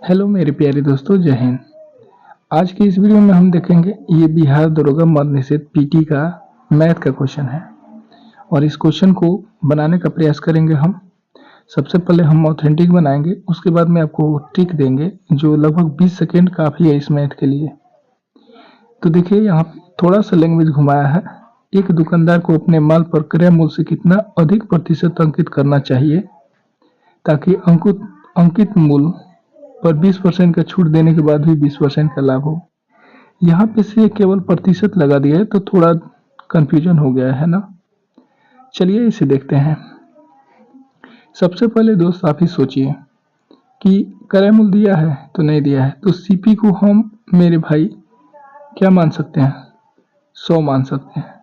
Hello मेरे प्यारे दोस्तों, जय हिंद। आज की इस वीडियो में हम देखेंगे ये बिहार दरोगा मद निषेध पीटी का मैथ का क्वेश्चन है और इस क्वेश्चन को बनाने का प्रयास करेंगे हम। सबसे पहले हम ऑथेंटिक बनाएंगे, उसके बाद में आपको ट्रिक देंगे जो लगभग 20 सेकेंड काफ़ी है इस मैथ के लिए। तो देखिए यहाँ थोड़ा सा लैंग्वेज घुमाया है। एक दुकानदार को अपने माल पर क्रय मूल्य से कितना अधिक प्रतिशत अंकित करना चाहिए ताकि अंकित मूल्य पर 20% का छूट देने के बाद भी 20% का लाभ हो। यहाँ पे से केवल प्रतिशत लगा दिया है तो थोड़ा कंफ्यूजन हो गया है ना। चलिए इसे देखते हैं। सबसे पहले दोस्त आप ही सोचिए कि क्रय मूल्य दिया है तो नहीं दिया है, तो सीपी को हम मेरे भाई क्या मान सकते हैं, 100 मान सकते हैं।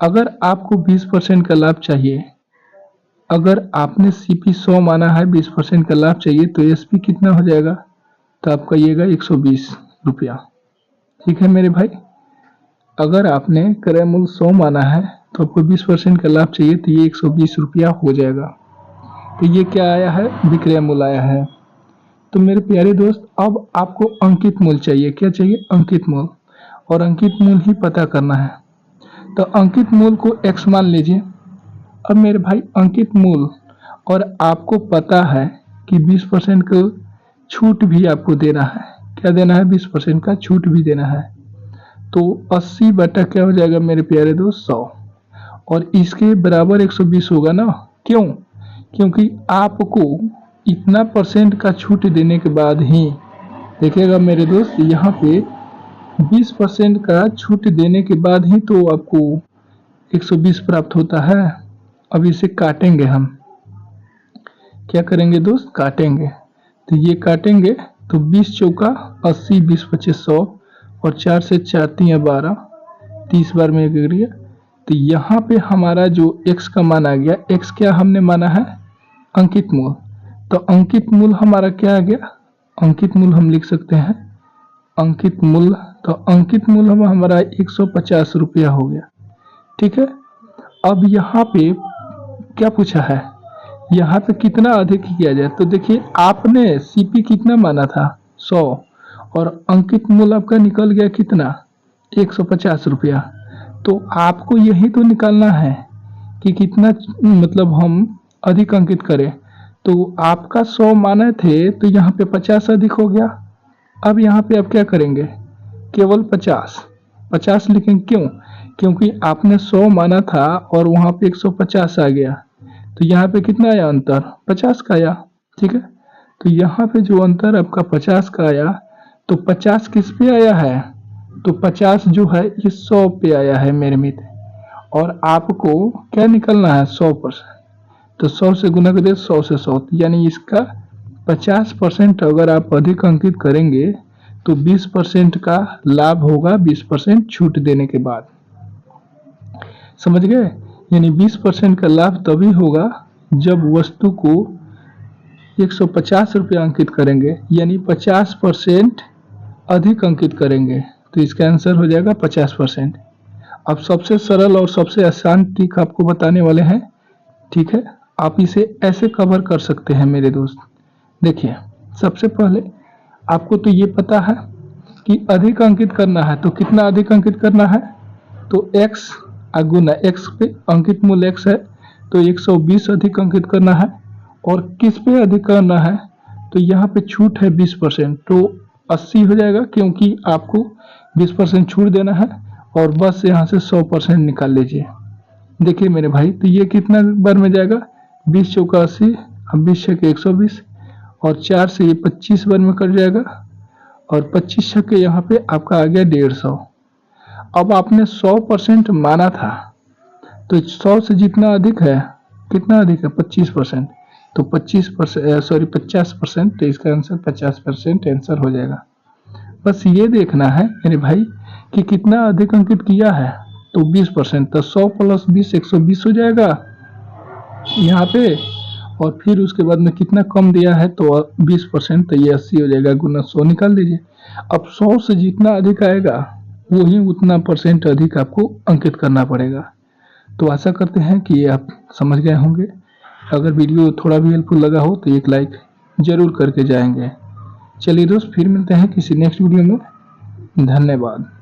अगर आपको 20% का लाभ चाहिए, अगर आपने सीपी 100 माना है, 20% का लाभ चाहिए, तो एसपी कितना हो जाएगा, तो आपका आइएगा 120 रुपया। ठीक है मेरे भाई। अगर आपने क्रय मूल्य 100 माना है तो आपको 20% का लाभ चाहिए, तो ये 120 रुपया हो जाएगा। तो ये क्या आया है, विक्रय मूल्य आया है। तो मेरे प्यारे दोस्त, अब आपको अंकित मूल्य चाहिए। क्या चाहिए, अंकित मूल्य, और अंकित मूल्य ही पता करना है। तो अंकित मूल्य को x मान लीजिए। अब मेरे भाई अंकित मूल्य, और आपको पता है कि 20% का छूट भी आपको देना है। क्या देना है, 20% का छूट भी देना है। तो 80 बटा क्या हो जाएगा मेरे प्यारे दोस्त, 100, और इसके बराबर 120 होगा ना। क्यों, क्योंकि आपको इतना परसेंट का छूट देने के बाद ही, देखिएगा मेरे दोस्त, यहाँ पे 20% का छूट देने के बाद ही तो आपको 120 प्राप्त होता है। अब इसे काटेंगे हम, क्या करेंगे दोस्त, काटेंगे। तो ये काटेंगे तो 20 चौका 80, 20 पच्चीस 100, और 4 से 4 3 12, 30 बार में गिर। तो यहाँ पे हमारा जो x का मान आ गया, x क्या हमने माना है, अंकित मूल्य। तो अंकित मूल्य हमारा क्या आ गया, अंकित मूल्य हम लिख सकते हैं अंकित मूल्य। तो अंकित मूल्य हमारा 150 रुपया हो गया। ठीक है। अब यहाँ पे क्या पूछा है, यहाँ पे कितना अधिक किया जाए। तो देखिए आपने सीपी कितना माना था, 100, और अंकित मूल्य आपका निकल गया कितना, 150 रुपया। तो आपको यही तो निकालना है कि कितना मतलब हम अधिक अंकित करें। तो आपका 100 माने थे तो यहाँ पे 50 अधिक हो गया। अब यहाँ पे आप क्या करेंगे, केवल 50 लिखेंगे। क्यों, क्योंकि आपने 100 माना था और वहाँ पे 150 आ गया, तो यहाँ पे कितना आया अंतर, 50 का आया। ठीक है। तो यहाँ पे जो अंतर आपका 50 का आया, तो 50 किस पे आया है, तो 50 जो है ये 100 पे आया है मेरे मित्र। और आपको क्या निकलना है, 100%। तो 100 से गुना कर दिया, 100 से 100, यानी इसका 50% अगर आप अधिक अंकित करेंगे तो 20% का लाभ होगा, 20% छूट देने के बाद। समझ गए, यानी 20% का लाभ तभी होगा जब वस्तु को 150 रुपया अंकित करेंगे, यानी 50% अधिक अंकित करेंगे। तो इसका आंसर हो जाएगा 50%। अब सबसे सरल और सबसे आसान ट्रिक आपको बताने वाले हैं। ठीक है, आप इसे ऐसे कवर कर सकते हैं मेरे दोस्त। देखिए सबसे पहले आपको तो ये पता है कि अधिक अंकित करना है, तो कितना अधिक अंकित करना है, तो x गुना x पे अंकित मूल्य x है, तो 120 अधिक अंकित करना है। और किस पे अधिक करना है, तो यहाँ पे छूट है 20%, तो 80 हो जाएगा, क्योंकि आपको 20% छूट देना है। और बस यहाँ से 100% निकाल लीजिए। देखिए मेरे भाई, तो ये कितना बार में जाएगा, 20 चौका 80, अब 20 छक्के 120, और 4 से ये 25 बार में कट जाएगा, और 25 छक्के यहाँ पे आपका आ गया 150। अब आपने 100% माना था, तो 100 से जितना अधिक है, कितना अधिक है, 25%, तो 50%, तो इसका आंसर 50% आंसर हो जाएगा। बस ये देखना है मेरे भाई कि कितना अधिक अंकित किया है, तो 20%, तो 100 प्लस 20 120 हो जाएगा यहाँ पे। और फिर उसके बाद में कितना कम दिया है, तो 20%, तो ये 80 हो जाएगा, गुना 100 निकाल दीजिए। अब 100 से जितना अधिक आएगा वही उतना परसेंट अधिक आपको अंकित करना पड़ेगा। तो आशा करते हैं कि ये आप समझ गए होंगे। अगर वीडियो थोड़ा भी हेल्पफुल लगा हो तो एक लाइक ज़रूर करके जाएंगे। चलिए दोस्त, फिर मिलते हैं किसी नेक्स्ट वीडियो में। धन्यवाद।